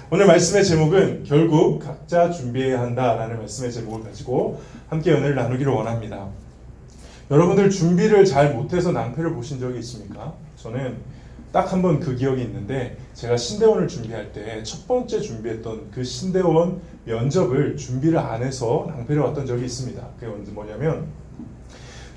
오늘 말씀의 제목은 결국 각자 준비해야 한다라는 말씀의 제목을 가지고 함께 은혜를 나누기를 원합니다. 여러분들 준비를 잘 못해서 낭패를 보신 적이 있습니까? 저는 딱 한 번 그 기억이 있는데 제가 신대원을 준비할 때 첫 번째 준비했던 그 신대원 면접을 준비를 안 해서 낭패를 왔던 적이 있습니다. 그게 뭐냐면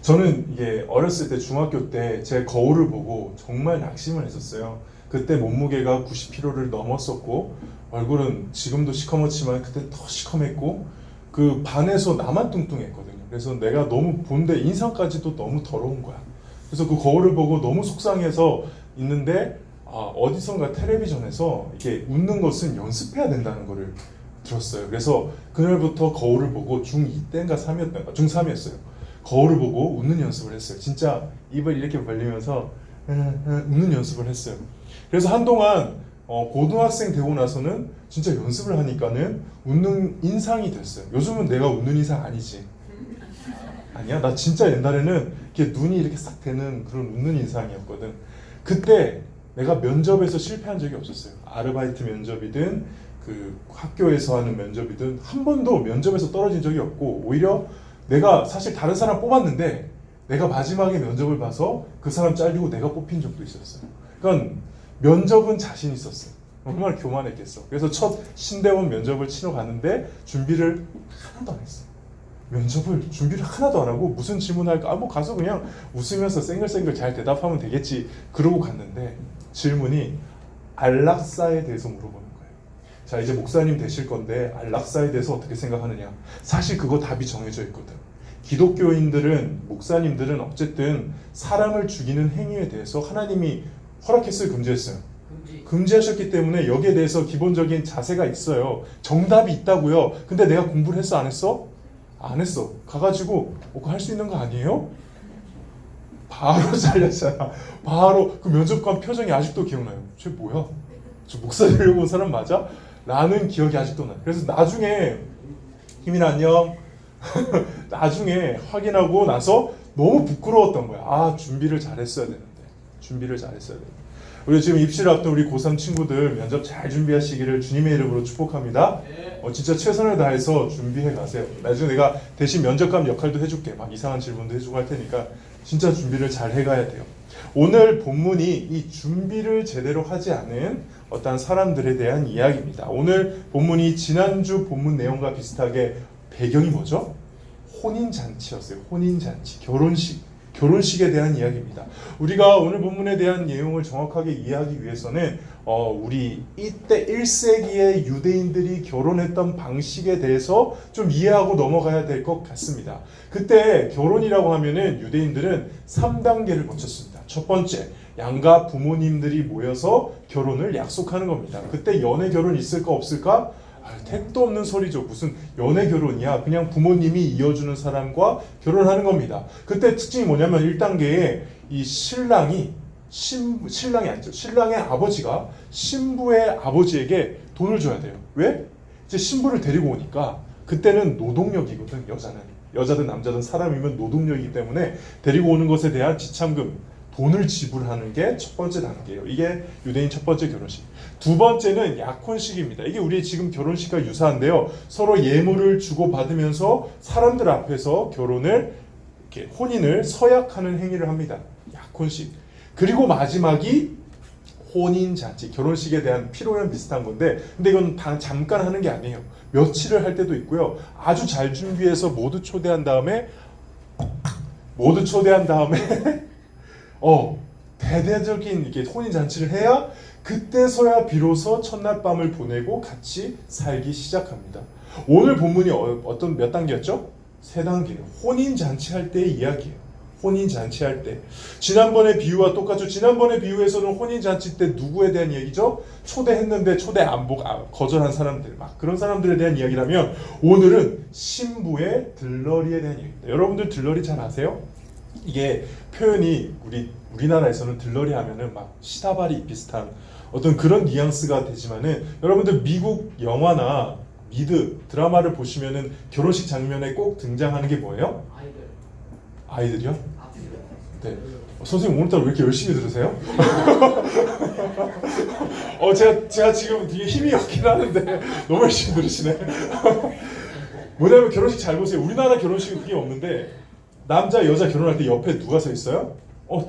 저는 이게 어렸을 때 중학교 때 제 거울을 보고 정말 낙심을 했었어요. 그때 몸무게가 90kg를 넘었었고 얼굴은 지금도 시커멓지만 그때 더 시커맸고 그 반에서 나만 뚱뚱했거든요. 그래서 내가 너무 본데 인상까지도 너무 더러운 거야. 그래서 그 거울을 보고 너무 속상해서 있는데 어디선가 텔레비전에서 이렇게 웃는 것은 연습해야 된다는 거를 들었어요. 그래서 그날부터 거울을 보고 중2 때인가 3이었던가 중3이었어요. 거울을 보고 웃는 연습을 했어요. 진짜 입을 이렇게 벌리면서 웃는 연습을 했어요. 그래서 한동안 고등학생 되고 나서는 진짜 연습을 하니까는 웃는 인상이 됐어요. 요즘은 내가 웃는 인상 아니지? 아니야? 나 진짜 옛날에는 이렇게 눈이 이렇게 싹 되는 그런 웃는 인상이었거든. 그때 내가 면접에서 실패한 적이 없었어요. 아르바이트 면접이든 그 학교에서 하는 면접이든 한 번도 면접에서 떨어진 적이 없고 오히려 내가 사실 다른 사람 뽑았는데 내가 마지막에 면접을 봐서 그 사람 잘리고 내가 뽑힌 적도 있었어요. 그러니까 면접은 자신 있었어요. 얼마나 교만했겠어. 그래서 첫 신대원 면접을 치러 갔는데 준비를 하나도 안 했어요. 면접을 준비를 하나도 안 하고 무슨 질문할까? 뭐 가서 그냥 웃으면서 쌩글쌩글 잘 대답하면 되겠지. 그러고 갔는데 질문이 안락사에 대해서 물어보는 거예요. 자, 이제 목사님 되실 건데 안락사에 대해서 어떻게 생각하느냐? 사실 그거 답이 정해져 있거든. 기독교인들은 목사님들은 어쨌든 사람을 죽이는 행위에 대해서 하나님이 허락했어요, 금지했어요? 금지하셨기 때문에 여기에 대해서 기본적인 자세가 있어요. 정답이 있다고요. 근데 내가 공부를 했어, 안 했어? 안 했어. 가가지고 그거 할 수 있는 거 아니에요? 바로 잘렸잖아. 바로 그 면접관 표정이 아직도 기억나요. 쟤 뭐야? 저 목사 되려고 온 사람 맞아? 라는 기억이 아직도 나요. 그래서 나중에 희민 안녕. 나중에 확인하고 나서 너무 부끄러웠던 거야. 준비를 잘했어야 되는데. 준비를 잘했어야 되는데. 우리 지금 입시를 앞둔 우리 고3 친구들 면접 잘 준비하시기를 주님의 이름으로 축복합니다. 진짜 최선을 다해서 준비해 가세요. 나중에 내가 대신 면접관 역할도 해줄게. 막 이상한 질문도 해주고 할 테니까 진짜 준비를 잘 해가야 돼요. 오늘 본문이 이 준비를 제대로 하지 않은 어떤 사람들에 대한 이야기입니다. 오늘 본문이 지난주 본문 내용과 비슷하게 배경이 뭐죠? 혼인잔치였어요. 혼인잔치, 결혼식에 대한 이야기입니다. 우리가 오늘 본문에 대한 내용을 정확하게 이해하기 위해서는 우리 이때 1세기의 유대인들이 결혼했던 방식에 대해서 좀 이해하고 넘어가야 될 것 같습니다. 그때 결혼이라고 하면은 유대인들은 3단계를 거쳤습니다. 첫 번째, 양가 부모님들이 모여서 결혼을 약속하는 겁니다. 그때 연애 결혼 있을까 없을까? 택도 없는 소리죠. 무슨 연애 결혼이야. 그냥 부모님이 이어주는 사람과 결혼하는 겁니다. 그때 특징이 뭐냐면 1단계에 이 신랑이 아니죠. 신랑의 아버지가 신부의 아버지에게 돈을 줘야 돼요. 왜? 이제 신부를 데리고 오니까 그때는 노동력이거든. 여자든 남자든 사람이면 노동력이기 때문에 데리고 오는 것에 대한 지참금 돈을 지불하는 게 첫 번째 단계예요. 이게 유대인 첫 번째 결혼식. 두 번째는 약혼식입니다. 이게 우리 지금 결혼식과 유사한데요. 서로 예물을 주고받으면서 사람들 앞에서 이렇게 혼인을 서약하는 행위를 합니다. 약혼식. 그리고 마지막이 혼인잔치. 결혼식에 대한 피로연 비슷한 건데 근데 이건 잠깐 하는 게 아니에요. 며칠을 할 때도 있고요. 아주 잘 준비해서 모두 초대한 다음에 대대적인 이렇게 혼인잔치를 해야 그때서야 비로소 첫날 밤을 보내고 같이 살기 시작합니다. 오늘 본문이 몇 단계였죠? 3단계예요. 혼인잔치 할 때의 이야기예요. 혼인잔치 할 때. 지난번의 비유와 똑같죠. 지난번의 비유에서는 혼인잔치 때 누구에 대한 얘기죠? 초대했는데 거절한 사람들, 막 그런 사람들에 대한 이야기라면 오늘은 신부의 들러리에 대한 얘기입니다. 여러분들 들러리 잘 아세요? 이게 표현이 우리나라에서는 들러리 하면은 막 시다바리 비슷한 어떤 그런 뉘앙스가 되지만은 여러분들 미국 영화나 드라마를 보시면은 결혼식 장면에 꼭 등장하는 게 뭐예요? 아이들이요? 네. 선생님 오늘따라 왜 이렇게 열심히 들으세요? 제가 지금 되게 힘이 없긴 하는데 너무 열심히 들으시네. 뭐냐면 결혼식 잘 보세요. 우리나라 결혼식은 그게 없는데 남자 여자 결혼할 때 옆에 누가 서 있어요?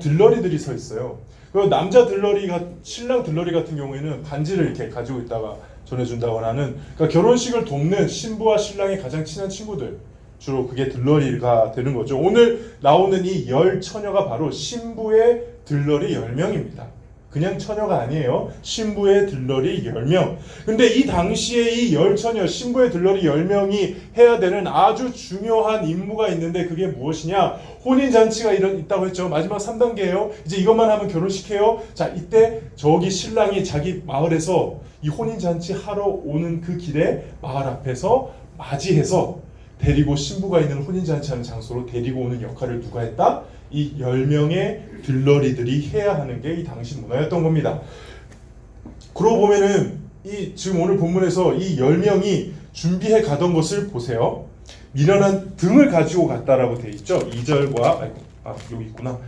들러리들이 서 있어요. 그 남자 들러리가 신랑 들러리 같은 경우에는 반지를 이렇게 가지고 있다가 전해준다거나 하는, 그러니까 결혼식을 돕는 신부와 신랑의 가장 친한 친구들, 주로 그게 들러리가 되는 거죠. 오늘 나오는 이 10처녀가 바로 신부의 들러리 10명입니다. 그냥 처녀가 아니에요. 신부의 들러리 10명. 근데 이 당시에 이 10처녀, 신부의 들러리 10명이 해야 되는 아주 중요한 임무가 있는데 그게 무엇이냐? 혼인잔치가 있다고 했죠. 마지막 3단계예요. 이제 이것만 하면 결혼식해요. 자, 이때 저기 신랑이 자기 마을에서 이 혼인잔치 하러 오는 그 길에 마을 앞에서 맞이해서 데리고, 신부가 있는 혼인잔치하는 장소로 데리고 오는 역할을 누가 했다? 이 10명의 들러리들이 해야 하는 게 이 당시 문화였던 겁니다. 그러고 보면은 지금 오늘 본문에서 이 10명이 준비해 가던 것을 보세요. 미련한 등을 가지고 갔다라고 돼 있죠. 2절과 여기 있구나.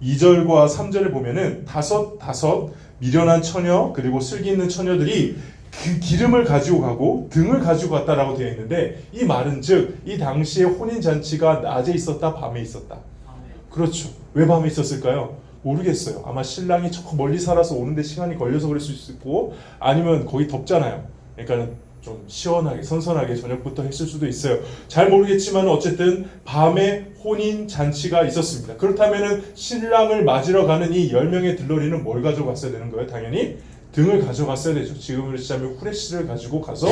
2절과 3절을 보면은 다섯 미련한 처녀 그리고 슬기 있는 처녀들이 그 기름을 가지고 가고 등을 가지고 갔다라고 되어 있는데, 이 말은 즉 이 당시에 혼인잔치가 낮에 있었다, 밤에 있었다. 그렇죠. 왜 밤에 있었을까요? 모르겠어요. 아마 신랑이 저 멀리 살아서 오는데 시간이 걸려서 그럴 수 있고, 아니면 거기 덥잖아요. 그러니까 좀 시원하게 선선하게 저녁부터 했을 수도 있어요. 잘 모르겠지만 어쨌든 밤에 혼인 잔치가 있었습니다. 그렇다면은 신랑을 맞으러 가는 이 10명의 들러리는 뭘 가져갔어야 되는 거예요? 당연히 등을 가져갔어야 되죠. 지금으로 치자면 후레쉬를 가지고 가서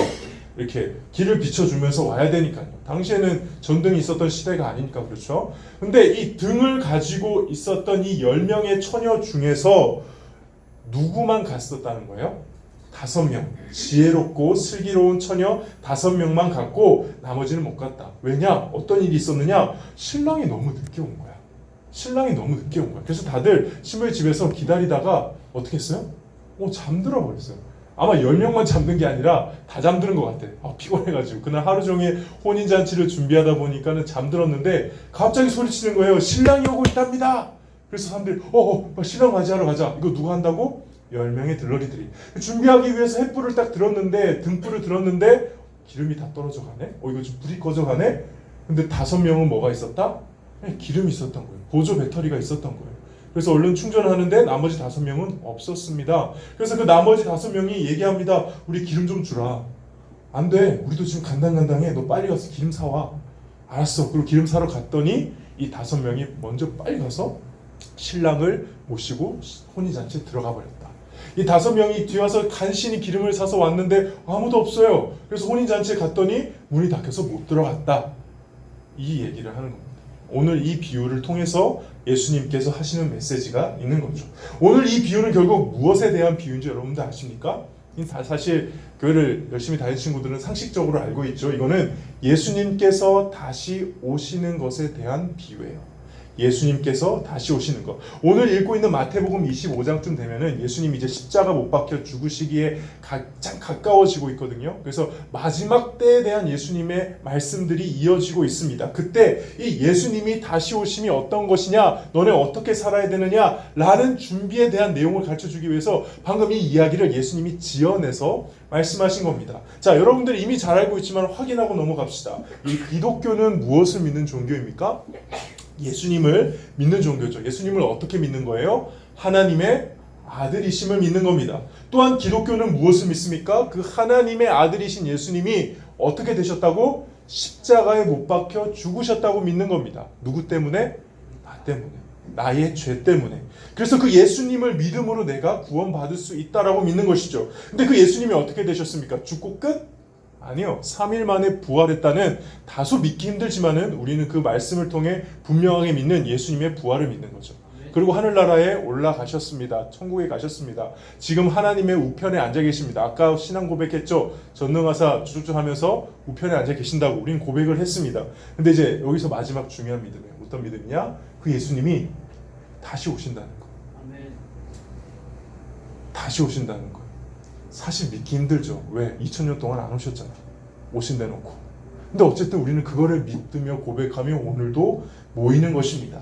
이렇게 길을 비춰주면서 와야 되니까요. 당시에는 전등이 있었던 시대가 아니니까 그렇죠. 근데 이 등을 가지고 있었던 이 10명의 처녀 중에서 누구만 갔었다는 거예요? 5명. 지혜롭고 슬기로운 처녀 5명만 갔고 나머지는 못 갔다. 왜냐? 어떤 일이 있었느냐? 신랑이 너무 늦게 온 거야. 신랑이 너무 늦게 온 거야. 그래서 다들 신부의 집에서 기다리다가 어떻게 했어요? 잠들어 버렸어요. 아마 10명만 잠든 게 아니라 다 잠드는 것 같아. 피곤해가지고. 그날 하루 종일 혼인잔치를 준비하다 보니까는 잠들었는데 갑자기 소리치는 거예요. 신랑이 오고 있답니다. 그래서 사람들이 신랑 맞이하러 가자. 이거 누가 한다고? 10명의 들러리들이. 준비하기 위해서 횃불을 딱 들었는데, 등불을 들었는데 기름이 다 떨어져 가네? 이거 좀 불이 꺼져 가네? 근데 5명은 뭐가 있었다? 기름이 있었던 거예요. 보조 배터리가 있었던 거예요. 그래서 얼른 충전하는데 나머지 5명은 없었습니다. 그래서 그 나머지 5명이 얘기합니다. 우리 기름 좀 주라. 안 돼. 우리도 지금 간당간당해. 너 빨리 가서 기름 사와. 알았어. 그리고 기름 사러 갔더니 이 5명이 먼저 빨리 가서 신랑을 모시고 혼인잔치에 들어가 버렸다. 이 5명이 뒤에 와서 간신히 기름을 사서 왔는데 아무도 없어요. 그래서 혼인잔치에 갔더니 문이 닫혀서 못 들어갔다. 이 얘기를 하는 겁니다. 오늘 이 비유를 통해서 예수님께서 하시는 메시지가 있는 거죠. 오늘 이 비유는 결국 무엇에 대한 비유인지 여러분들 아십니까? 사실 교회를 열심히 다니는 친구들은 상식적으로 알고 있죠. 이거는 예수님께서 다시 오시는 것에 대한 비유예요. 예수님께서 다시 오시는 것. 오늘 읽고 있는 마태복음 25장쯤 되면은 예수님이 이제 십자가 못 박혀 죽으시기에 가장 가까워지고 있거든요. 그래서 마지막 때에 대한 예수님의 말씀들이 이어지고 있습니다. 그때 이 예수님이 다시 오심이 어떤 것이냐, 너네 어떻게 살아야 되느냐 라는 준비에 대한 내용을 가르쳐주기 위해서 방금 이 이야기를 예수님이 지어내서 말씀하신 겁니다. 자, 여러분들 이미 잘 알고 있지만 확인하고 넘어갑시다. 이 기독교는 무엇을 믿는 종교입니까? 예수님을 믿는 종교죠. 예수님을 어떻게 믿는 거예요? 하나님의 아들이심을 믿는 겁니다. 또한 기독교는 무엇을 믿습니까? 그 하나님의 아들이신 예수님이 어떻게 되셨다고? 십자가에 못 박혀 죽으셨다고 믿는 겁니다. 누구 때문에? 나 때문에. 나의 죄 때문에. 그래서 그 예수님을 믿음으로 내가 구원받을 수 있다라고 믿는 것이죠. 근데 그 예수님이 어떻게 되셨습니까? 죽고 끝? 아니요. 3일 만에 부활했다는 다소 믿기 힘들지만은 우리는 그 말씀을 통해 분명하게 믿는 예수님의 부활을 믿는 거죠. 그리고 하늘나라에 올라가셨습니다. 천국에 가셨습니다. 지금 하나님의 우편에 앉아 계십니다. 아까 신앙 고백했죠. 전능하사 주주주 하면서 우편에 앉아 계신다고 우리는 고백을 했습니다. 근데 이제 여기서 마지막 중요한 믿음이에요. 어떤 믿음이냐? 그 예수님이 다시 오신다는 거. 다시 오신다는 거. 사실 믿기 힘들죠. 왜? 2000년 동안 안 오셨잖아. 오신다 놓고. 근데 어쨌든 우리는 그거를 믿으며 고백하며 오늘도 모이는 것입니다.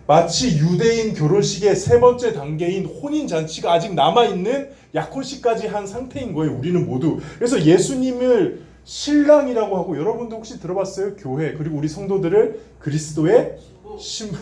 마치 유대인 결혼식의 세 번째 단계인 혼인잔치가 아직 남아있는 약혼식까지 한 상태인 거예요. 우리는 모두. 그래서 예수님을 신랑이라고 하고, 여러분도 혹시 들어봤어요? 교회 그리고 우리 성도들을 그리스도의 신부.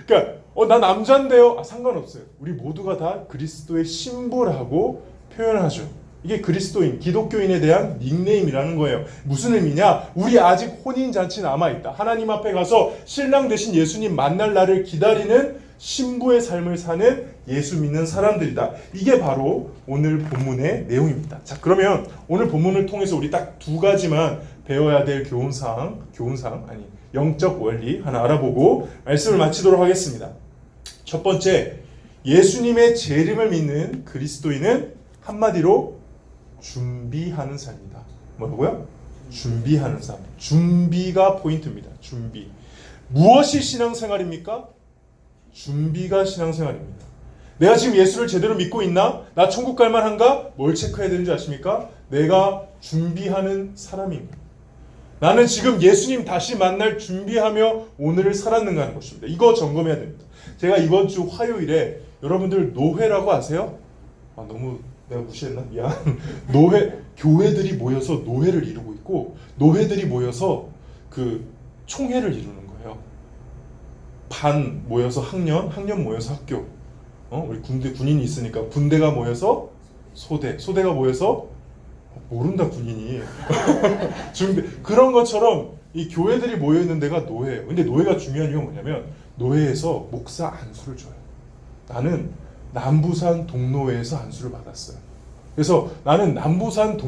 그러니까 나 남자인데요. 상관없어요. 우리 모두가 다 그리스도의 신부라고 표현하죠. 이게 그리스도인, 기독교인에 대한 닉네임이라는 거예요. 무슨 의미냐? 우리 아직 혼인잔치 남아있다. 하나님 앞에 가서 신랑 되신 예수님 만날 날을 기다리는 신부의 삶을 사는 예수 믿는 사람들이다. 이게 바로 오늘 본문의 내용입니다. 자, 그러면 오늘 본문을 통해서 우리 딱 두 가지만 배워야 될 영적 원리 하나 알아보고 말씀을 마치도록 하겠습니다. 첫 번째, 예수님의 재림을 믿는 그리스도인은 한마디로 준비하는 삶이다. 뭐라고요? 준비하는 삶. 준비가 포인트입니다. 준비. 무엇이 신앙생활입니까? 준비가 신앙생활입니다. 내가 지금 예수를 제대로 믿고 있나? 나 천국 갈 만한가? 뭘 체크해야 되는지 아십니까? 내가 준비하는 사람입니다. 나는 지금 예수님 다시 만날 준비하며 오늘을 살았는가 하는 것입니다. 이거 점검해야 됩니다. 제가 이번 주 화요일에 여러분들 노회라고 아세요? 너무 내가 무시했나? 미안. 교회들이 모여서 노회를 이루고 있고, 노회들이 모여서 그 총회를 이루는 거예요. 반 모여서 학년 모여서 학교. 우리 군인이 있으니까 군대가 모여서 소대가 모여서 모른다 군인이. 그런 것처럼 이 교회들이 모여 있는 데가 노회예요. 근데 노회가 중요한 이유가 뭐냐면 노회에서 목사 안수를 줘요. 나는 남부산 동노회에서 안수를 받았어요. 그래서 나는 남부산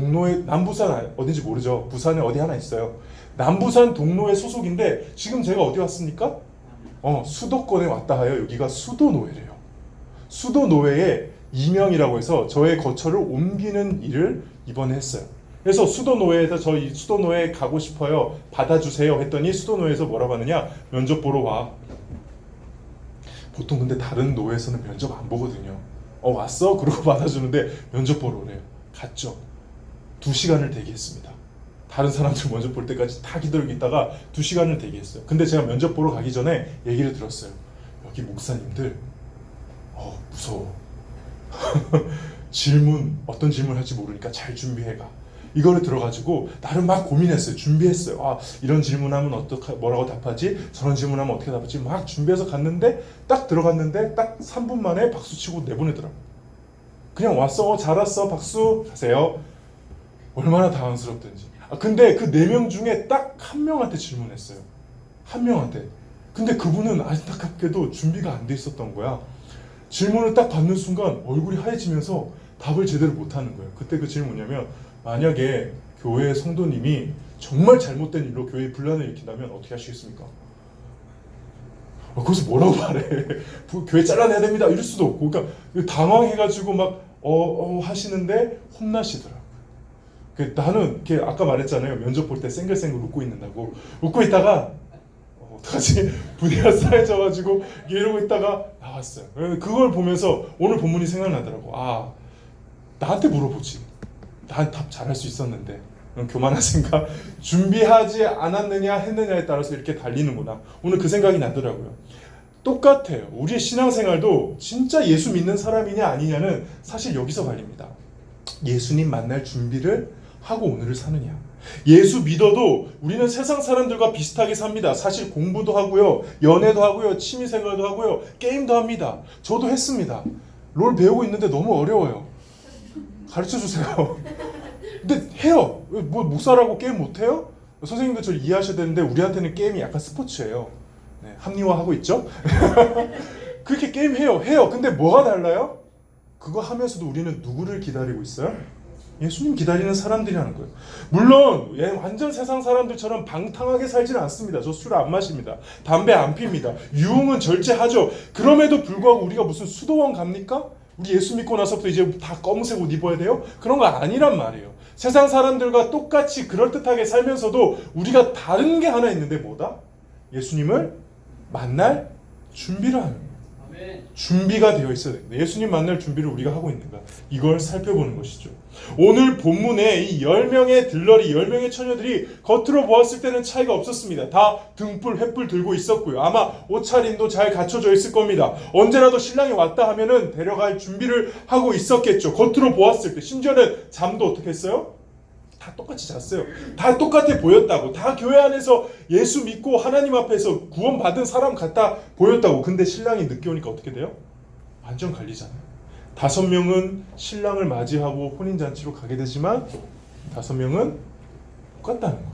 어딘지 모르죠. 부산에 어디 하나 있어요. 남부산 동노회 소속인데 지금 제가 어디 왔습니까? 수도권에 왔다 하여 여기가 수도노회래요. 수도노회의 이명이라고 해서 저의 거처를 옮기는 일을 이번에 했어요. 그래서 수도노회에서 저희 수도노회에 가고 싶어요. 받아주세요 했더니 수도노회에서 뭐라고 하느냐? 면접 보러 와. 보통 근데 다른 노회에서는 면접 안 보거든요. 왔어? 그러고 받아주는데 면접 보러 오래요. 갔죠. 2시간을 대기했습니다. 다른 사람들 면접 볼 때까지 다 기다리고 있다가 2시간을 대기했어요. 근데 제가 면접 보러 가기 전에 얘기를 들었어요. 여기 목사님들 무서워. 어떤 질문 할지 모르니까 잘 준비해가. 이거를 들어가지고 나름 막 고민했어요. 준비했어요. 이런 질문하면 뭐라고 답하지? 저런 질문하면 어떻게 답하지? 막 준비해서 갔는데 딱 들어갔는데 딱 3분 만에 박수 치고 내보내더라고요. 그냥 왔어. 잘 왔어. 박수 하세요. 얼마나 당황스럽던지. 근데 그 4명 중에 딱 한 명한테 질문했어요. 한 명한테. 근데 그분은 안타깝게도 준비가 안 돼 있었던 거야. 질문을 딱 받는 순간 얼굴이 하얘지면서 답을 제대로 못하는 거예요. 그때 그 질문이 뭐냐면, 만약에 교회 성도님이 정말 잘못된 일로 교회에 분란을 일으킨다면 어떻게 하시겠습니까? 거기서 뭐라고 말해? 교회 잘라내야 됩니다. 이럴 수도 없고. 그러니까 당황해가지고 막 하시는데 혼나시더라고요. 나는 아까 말했잖아요. 면접 볼 때 생글생글 웃고 있는다고. 웃고 있다가 어떡하지? 분위기가 쌓여져가지고 이러고 있다가 나왔어요. 그걸 보면서 오늘 본문이 생각나더라고. 나한테 물어보지. 난 답 잘할 수 있었는데. 교만한 생각. 준비하지 않았느냐 했느냐에 따라서 이렇게 달리는구나. 오늘 그 생각이 나더라고요. 똑같아요. 우리의 신앙생활도 진짜 예수 믿는 사람이냐 아니냐는 사실 여기서 갈립니다. 예수님 만날 준비를 하고 오늘을 사느냐. 예수 믿어도 우리는 세상 사람들과 비슷하게 삽니다. 사실 공부도 하고요, 연애도 하고요, 취미생활도 하고요, 게임도 합니다. 저도 했습니다. 롤 배우고 있는데 너무 어려워요. 가르쳐주세요. 근데 해요. 목사라고 게임 못해요? 선생님도 저를 이해하셔야 되는데 우리한테는 게임이 약간 스포츠예요. 합리화하고 있죠? 그렇게 게임 해요. 근데 뭐가 달라요? 그거 하면서도 우리는 누구를 기다리고 있어요? 예수님 기다리는 사람들이라는 거예요. 물론 완전 세상 사람들처럼 방탕하게 살지는 않습니다. 저 술 안 마십니다. 담배 안 핍니다. 유흥은 절제하죠. 그럼에도 불구하고 우리가 무슨 수도원 갑니까? 우리 예수 믿고 나서부터 이제 다 검은색 옷 입어야 돼요? 그런 거 아니란 말이에요. 세상 사람들과 똑같이 그럴듯하게 살면서도 우리가 다른 게 하나 있는데 뭐다? 예수님을 만날 준비를 하는 거예요. 준비가 되어 있어야 됩니다. 예수님 만날 준비를 우리가 하고 있는가, 이걸 살펴보는 것이죠. 오늘 본문에 이 10명의 들러리, 10명의 처녀들이 겉으로 보았을 때는 차이가 없었습니다. 다 등불, 횃불 들고 있었고요. 아마 옷차림도 잘 갖춰져 있을 겁니다. 언제라도 신랑이 왔다 하면은 데려갈 준비를 하고 있었겠죠. 겉으로 보았을 때. 심지어는 잠도 어떻게 했어요? 다 똑같이 잤어요. 다 똑같아 보였다고. 다 교회 안에서 예수 믿고 하나님 앞에서 구원받은 사람 같아 보였다고. 근데 신랑이 늦게 오니까 어떻게 돼요? 완전 갈리잖아요. 5명은 신랑을 맞이하고 혼인잔치로 가게 되지만 5명은 못 갔다는 거예요.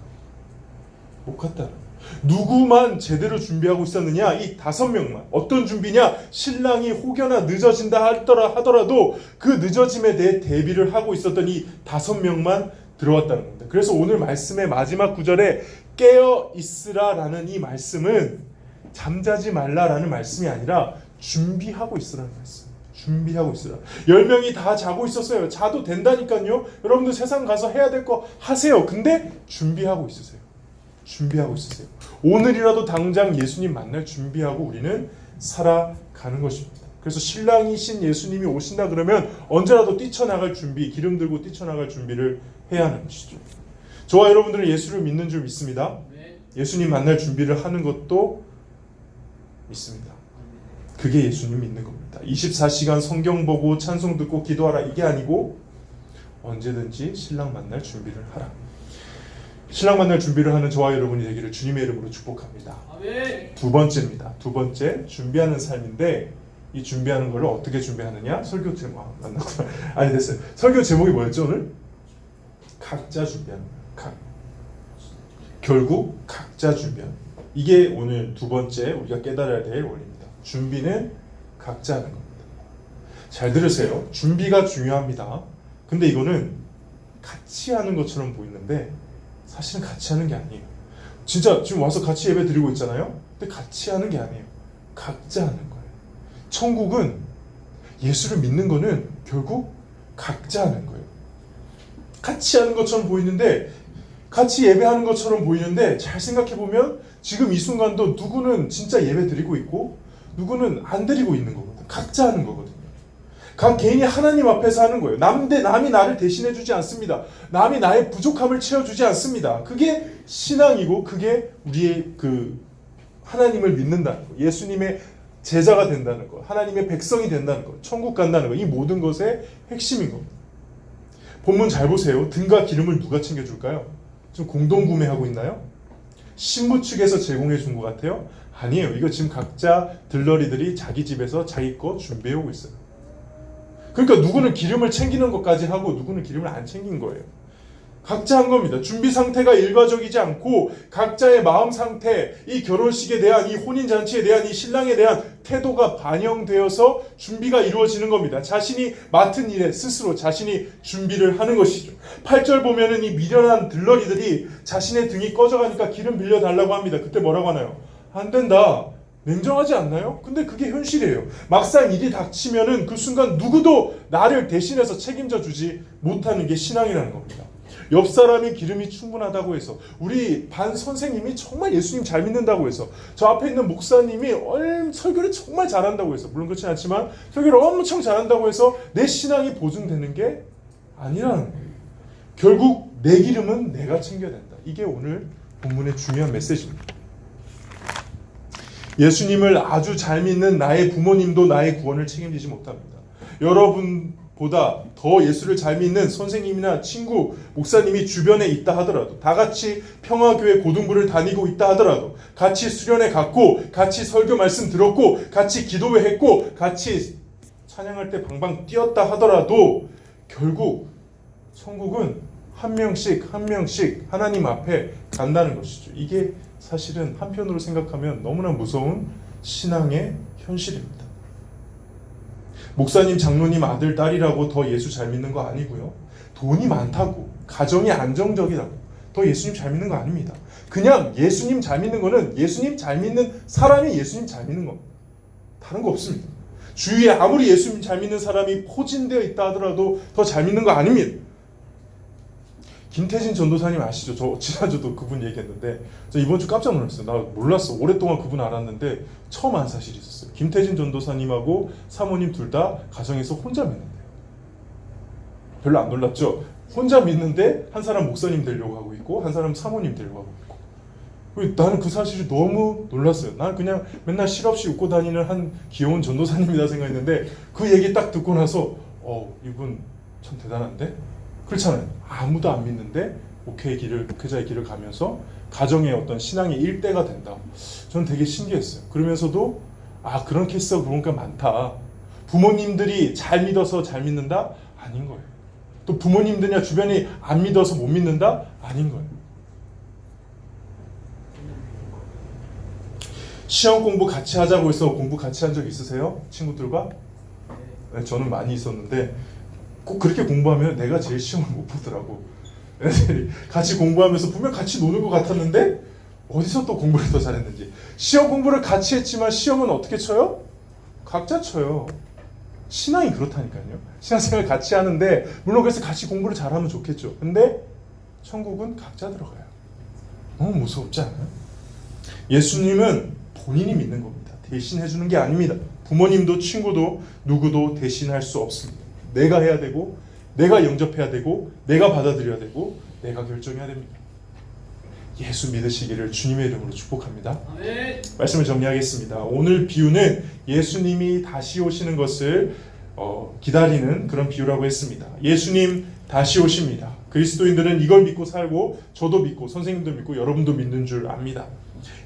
못 갔다는 거예요. 누구만 제대로 준비하고 있었느냐? 이 5명만. 어떤 준비냐? 신랑이 혹여나 늦어진다 하더라도 그 늦어짐에 대해 대비를 하고 있었던 이 5명만 들어왔다는 겁니다. 그래서 오늘 말씀의 마지막 구절에 깨어 있으라라는 이 말씀은 잠자지 말라라는 말씀이 아니라 준비하고 있으라는 말씀. 준비하고 있으라. 10명이 다 자고 있었어요. 자도 된다니까요. 여러분들 세상 가서 해야 될 거 하세요. 근데 준비하고 있으세요. 준비하고 있으세요. 오늘이라도 당장 예수님 만날 준비하고 우리는 살아가는 것입니다. 그래서 신랑이신 예수님이 오신다 그러면 언제라도 뛰쳐나갈 준비, 기름 들고 뛰쳐나갈 준비를 해야 하는 것이죠. 저와 여러분들은 예수를 믿는 줄 믿습니다. 예수님 만날 준비를 하는 것도 믿습니다. 그게 예수님 믿는 겁니다. 24시간 성경 보고 찬송 듣고 기도하라, 이게 아니고 언제든지 신랑 만날 준비를 하라. 신랑 만날 준비를 하는 저와 여러분이 되기를 주님의 이름으로 축복합니다. 아멘. 두 번째입니다. 두 번째, 준비하는 삶인데 이 준비하는 걸 어떻게 준비하느냐? 설교 제목 만났구나. 아니 됐어요. 설교 제목이 뭐였죠 오늘? 각자 준비하는 거예요. 결국 각자 준비하는 거예요. 이게 오늘 두 번째 우리가 깨달아야 될 원리입니다. 준비는 각자 하는 겁니다. 잘 들으세요. 준비가 중요합니다. 근데 이거는 같이 하는 것처럼 보이는데 사실은 같이 하는 게 아니에요. 진짜 지금 와서 같이 예배 드리고 있잖아요. 근데 같이 하는 게 아니에요. 각자 하는 거예요. 천국은, 예수를 믿는 거는 결국 각자 하는 거예요. 같이 하는 것처럼 보이는데, 같이 예배하는 것처럼 보이는데 잘 생각해 보면 지금 이 순간도 누구는 진짜 예배 드리고 있고 누구는 안 드리고 있는 거거든요. 각자 하는 거거든요. 각 개인이 하나님 앞에서 하는 거예요. 남이 나를 대신해 주지 않습니다. 남이 나의 부족함을 채워주지 않습니다. 그게 신앙이고 그게 우리의 하나님을 믿는다는 거, 예수님의 제자가 된다는 거, 하나님의 백성이 된다는 거, 천국 간다는 거, 이 모든 것의 핵심인 겁니다. 본문 잘 보세요. 등과 기름을 누가 챙겨줄까요? 지금 공동 구매하고 있나요? 신부 측에서 제공해 준 것 같아요? 아니에요. 이거 지금 각자 들러리들이 자기 집에서 자기 거 준비해 오고 있어요. 그러니까 누구는 기름을 챙기는 것까지 하고 누구는 기름을 안 챙긴 거예요. 각자 한 겁니다. 준비 상태가 일괄적이지 않고 각자의 마음 상태, 이 결혼식에 대한, 이 혼인잔치에 대한, 이 신랑에 대한 태도가 반영되어서 준비가 이루어지는 겁니다. 자신이 맡은 일에 스스로 자신이 준비를 하는 것이죠. 8절 보면은 이 미련한 들러리들이 자신의 등이 꺼져가니까 기름 빌려달라고 합니다. 그때 뭐라고 하나요? 안 된다. 냉정하지 않나요? 근데 그게 현실이에요. 막상 일이 닥치면은 그 순간 누구도 나를 대신해서 책임져 주지 못하는 게 신앙이라는 겁니다. 옆 사람이 기름이 충분하다고 해서, 우리 반 선생님이 정말 예수님 잘 믿는다고 해서, 저 앞에 있는 목사님이 설교를 정말 잘한다고 해서, 물론 그렇지 않지만 설교를 엄청 잘한다고 해서 내 신앙이 보증되는 게 아니라는 거예요. 결국 내 기름은 내가 챙겨야 된다. 이게 오늘 본문의 중요한 메시지입니다. 예수님을 아주 잘 믿는 나의 부모님도 나의 구원을 책임지지 못합니다. 여러분보다 더 예수를 잘 믿는 선생님이나 친구, 목사님이 주변에 있다 하더라도, 다 같이 평화교회 고등부를 다니고 있다 하더라도, 같이 수련회 갔고, 같이 설교 말씀 들었고, 같이 기도회 했고, 같이 찬양할 때 방방 뛰었다 하더라도 결국 천국은 한 명씩 한 명씩 하나님 앞에 간다는 것이죠. 이게 사실은 한편으로 생각하면 너무나 무서운 신앙의 현실입니다. 목사님, 장로님 아들, 딸이라고 더 예수 잘 믿는 거 아니고요. 돈이 많다고, 가정이 안정적이라고 더 예수님 잘 믿는 거 아닙니다. 그냥 예수님 잘 믿는 거는 예수님 잘 믿는 사람이 예수님 잘 믿는 겁니다. 다른 거 없습니다. 주위에 아무리 예수님 잘 믿는 사람이 포진되어 있다 하더라도 더 잘 믿는 거 아닙니다. 김태진 전도사님 아시죠? 저 지난주도 그분 얘기했는데 저 이번 주 깜짝 놀랐어요. 나 몰랐어. 오랫동안 그분 알았는데 처음 안 사실이 있었어요. 김태진 전도사님하고 사모님 둘 다 가정에서 혼자 믿는데요. 별로 안 놀랍죠? 혼자 믿는데 한 사람 목사님 되려고 하고 있고 한 사람 사모님 되려고 하고 있고, 나는 그 사실이 너무 놀랐어요. 나는 그냥 맨날 실없이 웃고 다니는 한 귀여운 전도사님이다 생각했는데 그 얘기 딱 듣고 나서 이분 참 대단한데? 그렇잖아요. 아무도 안 믿는데 목회자의 길을 가면서 가정의 어떤 신앙의 일대가 된다. 저는 되게 신기했어요. 그러면서도 그런 케이스가 보니까 많다. 부모님들이 잘 믿어서 잘 믿는다? 아닌 거예요. 또 부모님들이나 주변이 안 믿어서 못 믿는다? 아닌 거예요. 시험 공부 같이 하자고 해서 공부 같이 한 적 있으세요? 친구들과? 네, 저는 많이 있었는데 꼭 그렇게 공부하면 내가 제일 시험을 못 보더라고. 애들이 같이 공부하면서 분명 같이 노는 것 같았는데 어디서 또 공부를 더 잘했는지. 시험 공부를 같이 했지만 시험은 어떻게 쳐요? 각자 쳐요. 신앙이 그렇다니까요. 신앙생활 같이 하는데 물론 그래서 같이 공부를 잘하면 좋겠죠. 근데 천국은 각자 들어가요. 너무 무섭지 않아요? 예수님은 본인이 믿는 겁니다. 대신해 주는 게 아닙니다. 부모님도 친구도 누구도 대신할 수 없습니다. 내가 해야 되고 내가 영접해야 되고 내가 받아들여야 되고 내가 결정해야 됩니다. 예수 믿으시기를 주님의 이름으로 축복합니다. 아멘. 말씀을 정리하겠습니다. 오늘 비유는 예수님이 다시 오시는 것을 기다리는 그런 비유라고 했습니다. 예수님 다시 오십니다. 그리스도인들은 이걸 믿고 살고 저도 믿고 선생님도 믿고 여러분도 믿는 줄 압니다.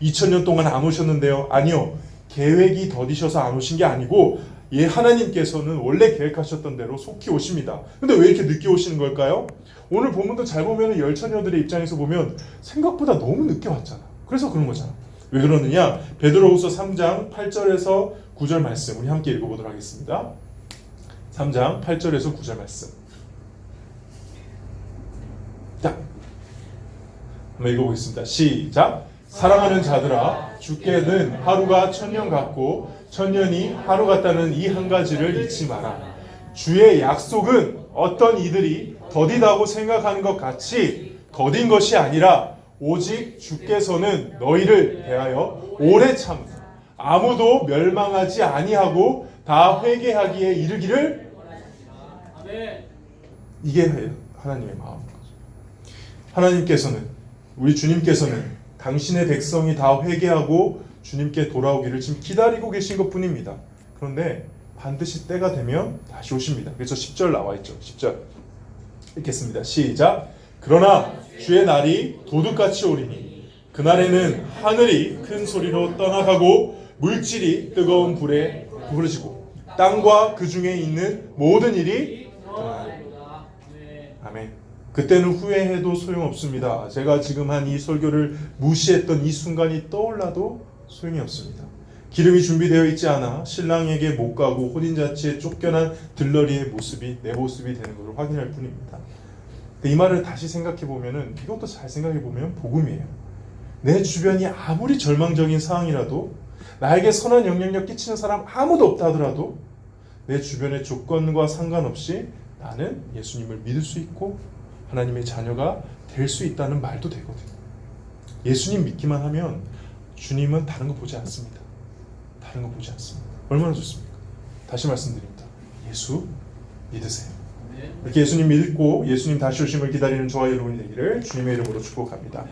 2000년 동안 안 오셨는데요. 아니요. 계획이 더디셔서 안 오신 게 아니고 하나님께서는 원래 계획하셨던 대로 속히 오십니다. 근데 왜 이렇게 늦게 오시는 걸까요? 오늘 본문도 잘 보면 열처녀들의 입장에서 보면 생각보다 너무 늦게 왔잖아. 그래서 그런 거잖아. 왜 그러느냐? 베드로후서 3장 8절에서 9절 말씀 우리 함께 읽어보도록 하겠습니다. 3장 8절에서 9절 말씀. 자, 한번 읽어보겠습니다. 시작. 사랑하는 자들아, 주께는 하루가 천년 같고 천년이 하루 같다는 이 한 가지를 잊지 마라. 주의 약속은 어떤 이들이 더디다고 생각하는 것 같이 더딘 것이 아니라 오직 주께서는 너희를 대하여 오래 참으사 아무도 멸망하지 아니하고 다 회개하기에 이르기를. 이게 하나님의 마음인 거죠. 하나님께서는, 우리 주님께서는 당신의 백성이 다 회개하고 주님께 돌아오기를 지금 기다리고 계신 것뿐입니다. 그런데 반드시 때가 되면 다시 오십니다. 그래서 10절 나와 있죠. 10절 읽겠습니다. 시작. 그러나 주의 날이 도둑같이 오리니 그날에는 하늘이 큰 소리로 떠나가고 물질이 뜨거운 불에 부르지고 땅과 그 중에 있는 모든 일이 떠나리라. 아멘. 그때는 후회해도 소용없습니다. 제가 지금 한 이 설교를 무시했던 이 순간이 떠올라도 소용이 없습니다. 기름이 준비되어 있지 않아 신랑에게 못 가고 혼인잔치에 쫓겨난 들러리의 모습이 내 모습이 되는 것을 확인할 뿐입니다. 이 말을 다시 생각해 보면은, 이것도 잘 생각해 보면 복음이에요. 내 주변이 아무리 절망적인 상황이라도, 나에게 선한 영향력 끼치는 사람 아무도 없다 하더라도 내 주변의 조건과 상관없이 나는 예수님을 믿을 수 있고 하나님의 자녀가 될 수 있다는 말도 되거든요. 예수님 믿기만 하면 주님은 다른 거 보지 않습니다. 다른 거 보지 않습니다. 얼마나 좋습니까? 다시 말씀드립니다. 예수 믿으세요. 이렇게 예수님 믿고 예수님 다시 오심을 기다리는 저와 여러분이 되기를 주님의 이름으로 축복합니다.